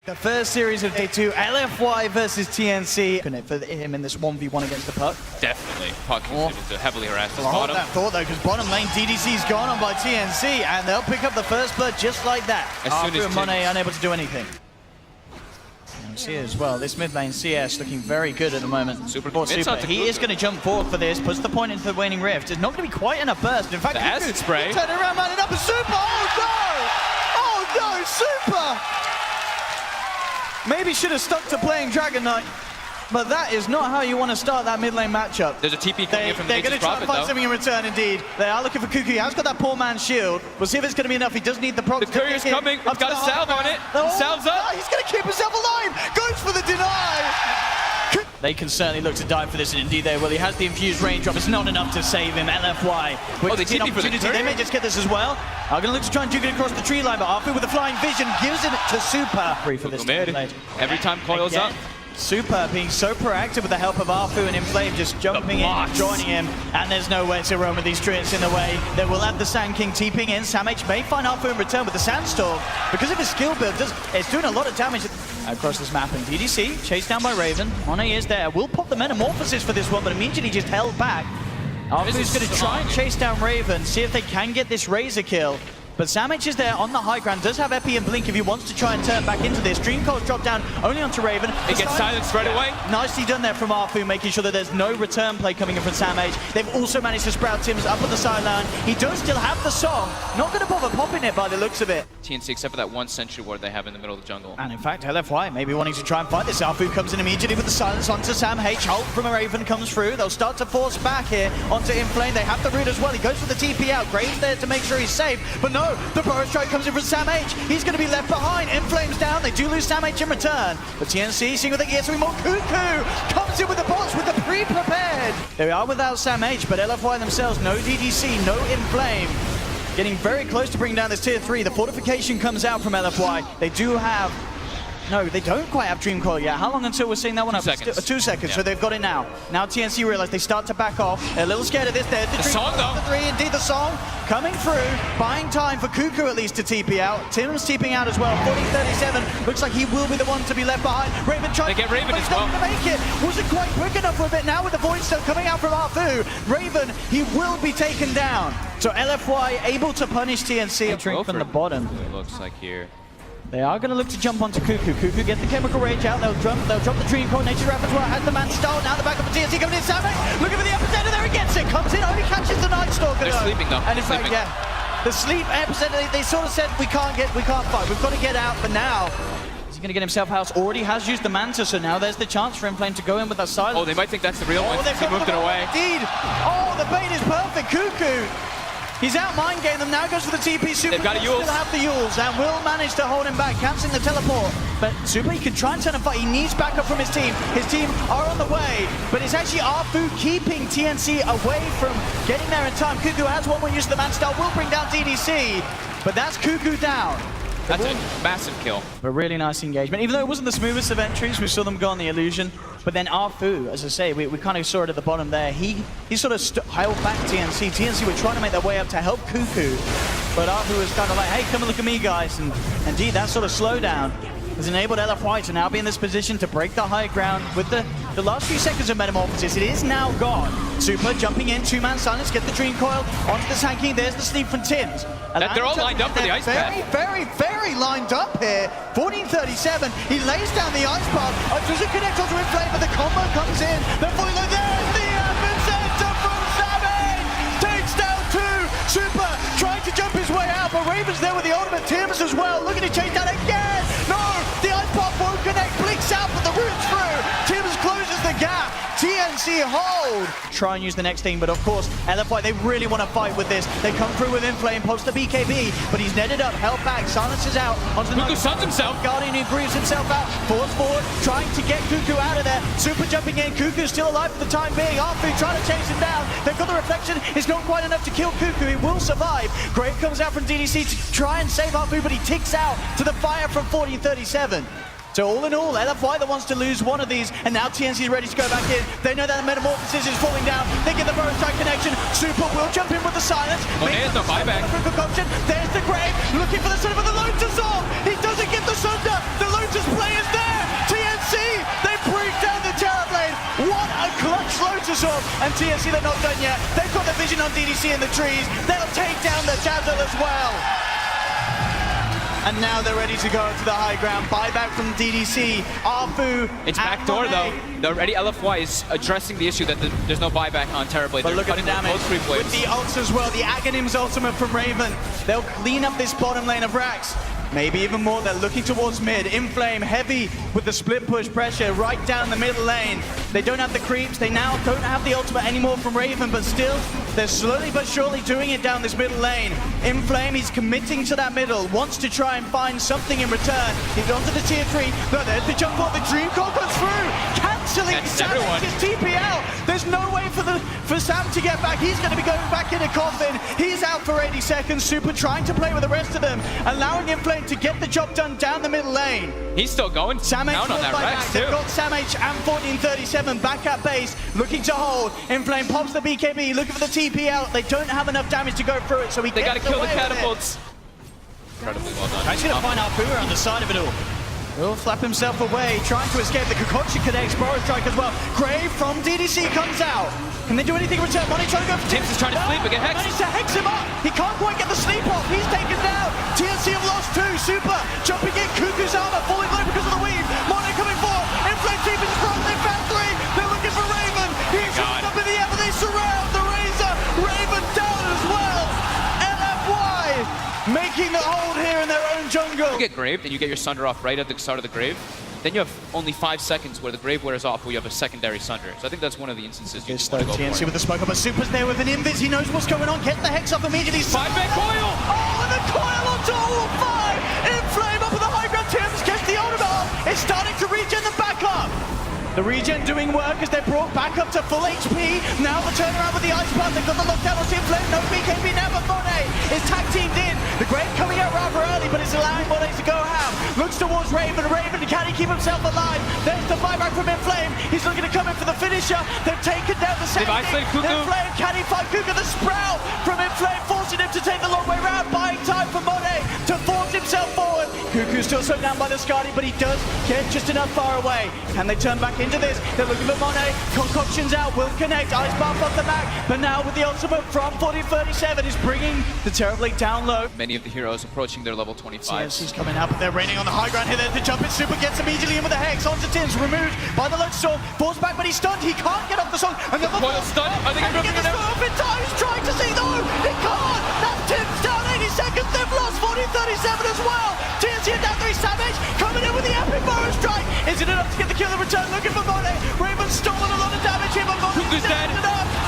The first series of day 2, LFY versus TNC. For him in this 1v1 against the Puck. Definitely. Puck is able to heavily harass his Well, hold bottom. that thought though, because bottom lane DDC's gone on by TNC, and they'll pick up the first blood just like that. As soon as Monet unable to do anything. And see as well, this mid lane CS looking very good at the moment. Super. He is going to jump forward for this, puts the point into the waning rift. It's not going to be quite enough burst. In fact, the acid spray. Turn around, man, it up, and Super! Oh no! Oh no, Super! Maybe should have stuck to playing Dragon Knight, but that is not how you want to start that mid lane matchup. There's a TP coming in from the They're going to try to find something in return, indeed. They are looking for Cuckoo. He has got that poor man's shield. We'll see if it's going to be enough. He does need the proc. The courier's coming. He's got a salve on it. Salve's up. He's going to keep himself alive. Goes for the deny. They can certainly look to die for this, and indeed they will. He has the infused raindrop. It's not enough to save him. LFY. They TP for the courier. They may just get this as well. I'm going to look to try and juke it across the tree line, but Arfu with the flying vision gives it to Super. Free for this Every time coils up. Super being so proactive with the help of Arfu and Inflame just jumping in, joining him, and there's nowhere to roam with these treants in the way. They will have the Sand King TPing in. Sam H may find Arfu in return with the Sandstorm. Because of his skill build, it's doing a lot of damage across this map. And DDC, chased down by Raven. Monet is there. Will pop the Metamorphosis for this one, but immediately just held back. Arfu's going to try and chase down Raven, see if they can get this Razor kill. But Sam H is there on the high ground, does have Epi and Blink if he wants to try and turn back into this. Dream Coil's dropped down only onto Raven. It gets silenced straight away. Nicely done there from Arfu, making sure that there's no return play coming in from Sam H. They've also managed to sprout Tim's up on the sideline. He does still have the song. Not going to bother popping it by the looks of it. TNC, except for that one sentry ward they have in the middle of the jungle. And in fact, LFY maybe wanting to try and fight this. Arfu comes in immediately with the silence onto Sam H. Ult from a Raven comes through. They'll start to force back here onto Inflame. They have the root as well. He goes for the TP out. Graves there to make sure he's safe. But no, the Burrow Strike comes in from Sam H. He's going to be left behind. Inflame's down. They do lose Sam H in return. But TNC, seeing what they get, something more. Cuckoo comes in with the bots with the pre-prepared. They are without Sam H, but LFY themselves, no DDC, no Inflame. Getting very close to bringing down this tier 3. The fortification comes out from LFY. They do have... No, they don't quite have Dream Coil yet. How long until we're seeing that one up? 2 seconds. 2 seconds, so they've got it now. Now TNC realize they start to back off. They're a little scared of this. There's the song, though. The 3, indeed the song coming through, buying time for Cuckoo at least to TP out. Tim's TPing out as well. 40-37, looks like he will be the one to be left behind. Raven trying to get Raven as well. To make it. Wasn't quite quick enough for a bit. Now with the void still coming out from Arfu. Raven, he will be taken down. So LFY able to punish TNC from the bottom. It looks like here. They are going to look to jump onto Cuckoo. Cuckoo gets the Chemical Rage out. They'll drop the Dream Coil. Nature Wrap as well. Has the man stalled. Now the back of the TNC coming in. Savage looking for the epicenter. There he gets it. Comes in. Only catches the Night Stalker. They're sleeping though. And in fact, the sleep epicenter. They sort of said we can't fight. We've got to get out. But now is he going to get himself house? Already has used the Manta. So now there's the chance for Inflame to go in with a silence. Oh, they might think that's the real one. He moved it away. Indeed. Oh, the bait is perfect. Cuckoo. He's out mind game them, now goes for the TP. Super They've got a still Yules. have the Yules and will manage to hold him back, cancelling the teleport. But Super, he can try and turn a fight. He needs backup from his team. His team are on the way, but it's actually Arfu keeping TNC away from getting there in time. Cuckoo has one more use of the Man Star, will bring down DDC, but that's Cuckoo down. That's a massive kill. But really nice engagement. Even though it wasn't the smoothest of entries, we saw them go on the illusion. But then Arfu, as I say, we kind of saw it at the bottom there. He sort of held back TNC. TNC were trying to make their way up to help Cuckoo. But Arfu was kind of like, hey, come and look at me, guys. And indeed, that sort of slowdown has enabled LFY to now be in this position to break the high ground with the last few seconds of Metamorphosis. It is now gone. Super jumping in, 2-man silence, get the Dream Coil onto the Sand King. There's the sleep from Tim's. They're all lined up for the ice path. Very lined up here. 14-37, he lays down the ice path. Doesn't connect onto Inflame, but the combo comes in. They're falling like, there's the epicenter from Savage. Takes down 2. Super trying to jump his way out, but Raven's there with the ultimate. Tim's as well, looking to chase down again. No, the ice path won't connect. Blinks out, but the root's through. Tim's closes the gap. TNC hold. Try and use the next thing, but of course, LFY, they really want to fight with this. They come through with Inflame, post the BKB, but he's netted up, held back, silences out. Onto the Cuckoo suns himself. Guardian, who grieves himself out, falls forward, trying to get Cuckoo out of there. Super jumping in, Cuckoo's still alive for the time being. Arfu trying to chase him down. They've got the reflection, it's not quite enough to kill Cuckoo. He will survive. Grave comes out from DDC to try and save Arfu, but he ticks out to the fire from 40-37. So all in all, LFY that wants to lose one of these, and now TNC is ready to go back in. They know that the Metamorphosis is falling down. They get the Burrow Strike connection. Super will jump in with the silence. There's the buyback. There's the Grave, looking for the Sunder, but the Lotus off. He doesn't get the Sunder. The Lotus play themselves. And TNC, they're not done yet. They've got their vision on DDC in the trees. They'll take down the Dazzle as well. And now they're ready to go to the high ground. Buyback from DDC. Arfu. It's backdoor though. Already LFY is addressing the issue that there's no buyback on Terrorblade. But look at the damage with the ults as well. The Aghanim's ultimate from Raven. They'll clean up this bottom lane of Rax. Maybe even more. They're looking towards mid. Inflame heavy with the split push pressure right down the middle lane. They don't have the creeps. They now don't have the ultimate anymore from Raven, but still, they're slowly but surely doing it down this middle lane. Inflame, he's committing to that middle, wants to try and find something in return. He's onto the tier 3. No, there's the jump ball. The Dream Call goes through. Cancelling Sam's TP out. There's no way for Sam to get back. He's going to be going back in a coffin. He's out for 80 seconds. Super trying to play with the rest of them, allowing Inflame to get the job done down the middle lane. He's still going Sam down on that Rex too. They've got Sam H and 1437 back at base, looking to hold. Inflame pops the BKB, looking for the TP out. They don't have enough damage to go through it, so they gotta kill the catapults. Incredibly well done. He's gonna find Arpua on the side of it all. Will flap himself away, trying to escape. The concoction connects, Boris strike as well. Grave from DDC comes out. Can they do anything in return? Money trying to go for Tims is trying to sleep, but get hexed. Managed to hex him up. He can't quite get the sleep off. He's taken down. TNC have lost 2. Super jumping in. Cuckoo's armor falling low because of the weave. Money coming forward. Inflame team is front. They found 3. They're looking for Raven. He's up in the air, but they surround the Razor. Raven down as well. LFY making the hold here in their own jungle. You get Grave, then you get your Sunder off right at the start of the Grave. Then you have only 5 seconds where the Grave wears off, where you have a secondary Sunder. So I think that's one of the instances you just want to go TNC for. with the smoke up, but Super's there with an invis. He knows what's going on. Get the hex off immediately. 5-man coil! Oh, and the coil onto all 5! Inflame up with the high ground. Tims gets the ultimate off. It's starting to regen the backup. The regen doing work as they're brought back up to full HP. Now the turnaround with the ice path. They've got the lockdown on Inflame. No BKB now, but Monet is tag teamed in. The Grave coming out rather early, but it's allowing Monet to go ham. Looks towards Raven. Raven, can he keep himself alive? There's the buyback from Inflame. He's looking to come in for the finisher. They've taken down the second. Inflame, can he find Kuka? The sprout from Inflame, forcing him to take the long way round, buying time for Monet to force himself forward. Cuckoo's still slowed down by the Skadi, but he does get just enough far away. Can they turn back into this? They're looking for Monet. Concoction's out, will connect. Ice Bath off the back, but now with the ultimate from 1437 is bringing the Terrorblade down low. Many of the heroes approaching their level 25. TNC's coming out, but they're raining on the high ground here. There's the jump in. Super gets immediately in with the hex. Onto Tims, removed by the Lone Storm. Falls back, but he's stunned. He can't get off the song. Another Coil stun. I think he get the storm up in time. He's trying to see though. He can't. That's Tims down 80 seconds. They've lost 1437 as well. TNC are down 3. Savage coming in with the epic Burrow strike. Is it enough to get the kill in return? Looking for Monet. Raven's stolen a lot of damage here, but Monet's dead.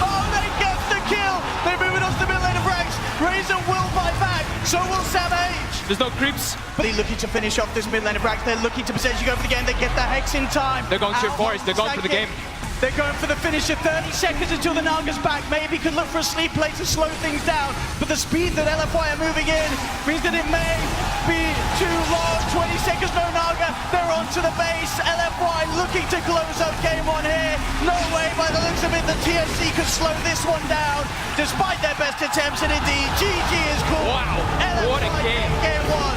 Oh, they get the kill. They're moving off the mid lane of Rex. Razor will buy back. So will Sam H. There's no creeps. But they're looking to finish off this mid lane of Rax. They're looking to potentially go for the game. They get the hex in time. They're going to forest. They're going for the game. They're going for the finisher. 30 seconds until the Naga's back. Maybe could look for a sleep play to slow things down. But the speed that LFY are moving in means that it may be too long. 20 seconds, no Naga. They're onto the base. LFY looking to close up game 1 here. No way, by the looks of it, the TNC could slow this one down. Despite their best attempts, and indeed, GG is cool. Wow, LFY what a game. Game 1.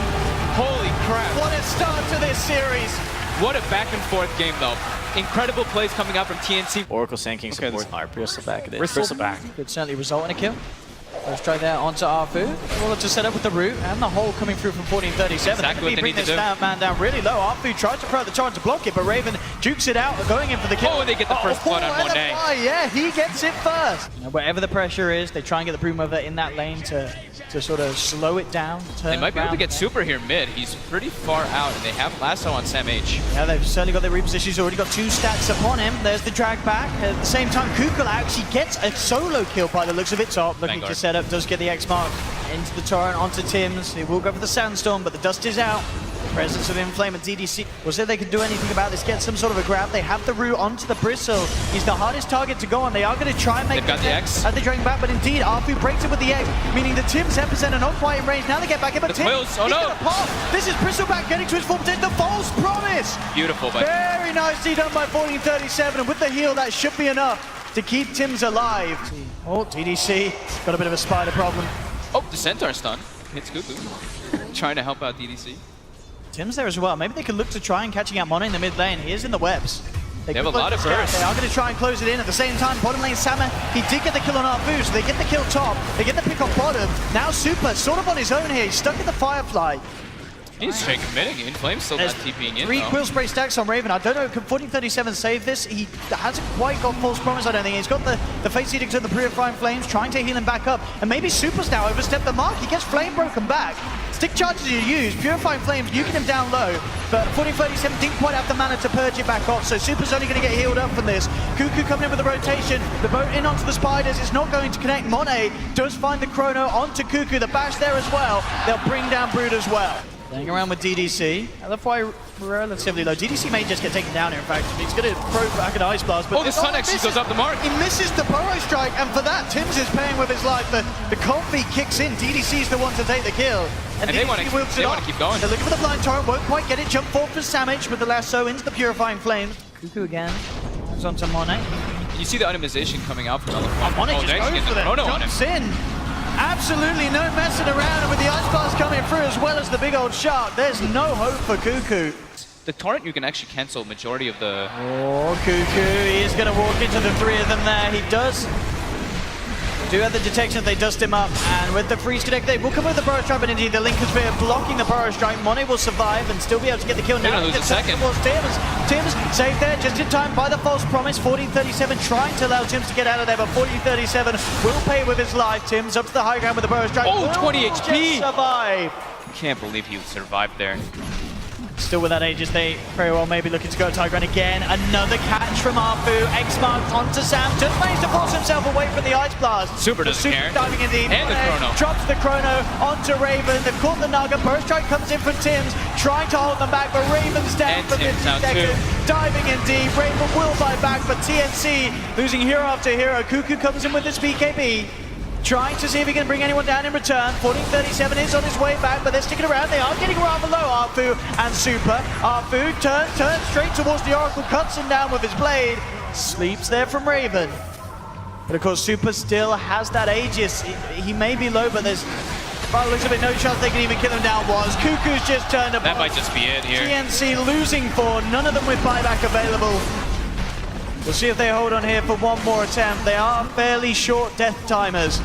Holy crap. What a start to this series. What a back and forth game though. Incredible plays coming out from TNC. Oracle Sanking support. Alright, Bristle back it is. Bristle back. Could certainly result in a kill. First try there onto Arfu. Well, to set up with the root and the hole coming through from 1437. Exactly what they need to do. Man down really low. Arfu tries to throw the charge to block it, but Raven jukes it out, going in for the kill. Oh, and they get the first blood on Monet. Yeah, he gets it first. You know, wherever the pressure is, they try and get the Broom over in that lane to sort of slow it down. They might be able to get Super here mid. He's pretty far out, and they have Lasso on Sam H. Yeah, they've certainly got their reposition. He's already got 2 stacks upon him. There's the drag back. At the same time, Kukula actually gets a solo kill by the looks of it. Top looking to set up, does get the X mark into the torrent onto Tims. He will go for the Sandstorm, but the dust is out. Presence of Inflame and DDC. Was there they could do anything about this? Get some sort of a grab. They have the root onto the Bristle. He's the hardest target to go on. They are going to try and make They've got the X as they dragging back, but indeed, Arfu breaks it with the X, meaning the Tims 10% are not quite in range. Now they get back in, but Tims, oh he's no! gonna pop. This is Bristle back getting to his full potential. The false promise. Beautiful, but very nicely done by 1437, and with the heal, that should be enough to keep Tims alive. Oh, DDC got a bit of a spider problem. oh, the Centaur stun hits Cuckoo. Trying to help out DDC. Tims there as well. Maybe they could look to try and catching out Mono in the mid lane. He is in the webs. They have a lot of burst. They are going to try and close it in. At the same time, bottom lane Sama, he did get the kill on Arfu, so they get the kill top. They get the pick off bottom. Now Super sort of on his own here. He's stuck in the Firefly. He's straight committing. Inflame's still not TPing in. 3 Quill Spray stacks on Raven. I don't know, can 1437 save this? He hasn't quite got False Promise, I don't think. He's got the Face Edict and the Purifying Flames, trying to heal him back up. And maybe Super's now overstepped the mark. He gets Flame broken back. Stick charges you use, Purifying Flames, nuking him down low. But 1437 didn't quite have the mana to purge it back off, so Super's only going to get healed up from this. Cuckoo coming in with the rotation. The boat in onto the Spiders. It's not going to connect. Monet does find the Chrono onto Cuckoo. The bash there as well. They'll bring down Brood as well. Playing around with DDC. LFY relatively low. DDC may just get taken down here, in fact. He's going to throw back an Ice Blast. But the Sun actually goes up the mark. He misses the Burrow Strike, and for that, Tims is paying with his life. The cold feet kicks in. DDC's the one to take the kill. And they want to keep going. They're looking for the Blind Torrent. Won't quite get it. Jump forward for Samage with the lasso into the Purifying Flames. Cuckoo again. Comes onto Monet. You see the itemization coming out from LFY. Monet just goes for them. Jumps in. Absolutely no messing around, and with the Ice Blast coming through as well as the big old shark, there's no hope for Cuckoo. The torrent, you can actually cancel majority of the... Oh, Cuckoo, he is going to walk into the 3 of them there. He does do have the detection. They dust him up, and with the freeze connect, they will come with the Burrow Strike, but indeed the Linker Sphere blocking the Burrow Strike. Monet will survive and still be able to get the kill. They're Now gonna lose a second. Tims saved there just in time by the False Promise. 1437 trying to allow Tims to get out of there, but 1437 will pay with his life. Tims up to the high ground with the Burrow Strike. Oh, 20 HP! Survive. Can't believe he survived there. Still with that Aegis, they very well maybe looking to go to high ground again. Another catch from Arfu. X-Marked onto Sam. Just managed to force himself away from the Ice Blast. Super doesn't care. Diving in deep. And the Chrono. Drops the Chrono onto Raven. They've caught the Naga. Burst Strike comes in from Tims, trying to hold them back, but Raven's down for 50 seconds. Diving in deep. Raven will fight back, but TNC losing hero after hero. Cuckoo comes in with this BKB. Trying to see if he can bring anyone down in return. 1437 is on his way back, but they're sticking around. They are getting rather low, Arfu and Super. Arfu turns straight towards the Oracle, cuts him down with his blade. Sleeps there from Raven. But of course, Super still has that Aegis. He may be low, but there's, by the looks of it, no chance they can even kill him down once. Cuckoo's just turned up. That might just be it here. TNC losing 4, none of them with buyback available. We'll see if they hold on here for one more attempt. They are fairly short death timers.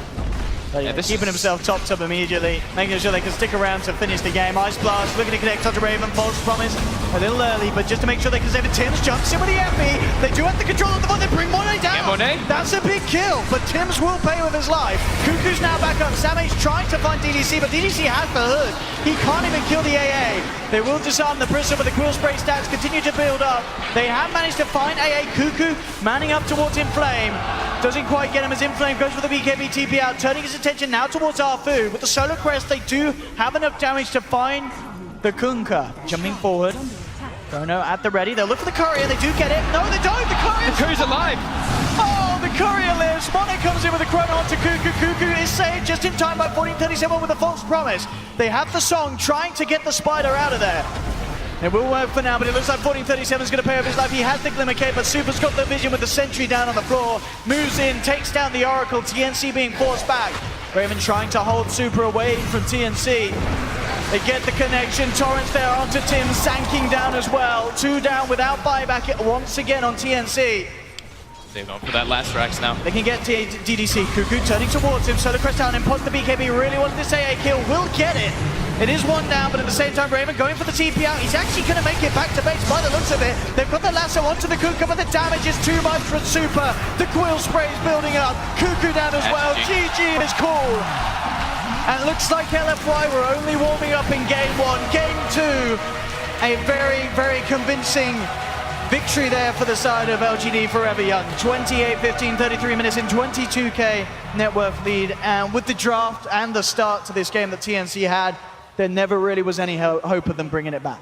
Yeah, keeping himself topped up immediately, making sure they can stick around to finish the game. Ice Blast looking to connect onto Raven. False Promise a little early, but just to make sure they can save it, Tims jumps in with the FP. They do have the control of the ball. They bring Monet down. Yeah, Monet. That's a big kill, but Tims will pay with his life. Cuckoo's now back up. Samage trying to find DDC, but DDC has the hood. He can't even kill the AA. They will disarm the Prism, but the Quill Spray stats continue to build up. They have managed to find AA. Cuckoo manning up towards Inflame. Doesn't quite get him as Inflame goes for the BKB TP out, turning his attention now towards Arfu. With the Solar Crest, they do have enough damage to find the Kunkka. Jumping forward. Chrono at the ready. They'll look for the Courier. They do get it. No, they don't. The Courier's alive. Oh, the Courier lives. Monet comes in with a Chrono onto Cuckoo. Cuckoo is saved just in time by 1437 with a False Promise. They have the Song trying to get the Spider out of there. It will work for now, but it looks like 1437 is going to pay off his life. He has the Glimmer Cape, but Super's got the vision with the Sentry down on the floor. Moves in, takes down the Oracle. TNC being forced back. Raven trying to hold Super away from TNC. They get the connection. Torrents there onto Tim, sanking down as well. 2 down without buyback once again on TNC. They're going for that last Rax now. They can get DDC. Cuckoo turning towards him. Solar Crest down, imposts the BKB. Really wants this AA kill. Will get it. It is 1 down, but at the same time, Raven going for the TP out. He's actually going to make it back to base by the looks of it. They've got the lasso onto the Kunkka, but the damage is too much for Super. The Quill Spray is building up. Cuckoo down as well. GG is cool. And it looks like LFY were only warming up in Game 1. Game 2, a very, very convincing victory there for the side of lgd.forever Young. 28-15, 33 minutes in, 22k net worth lead. And with the draft and the start to this game that TNC had, there never really was any hope of them bringing it back.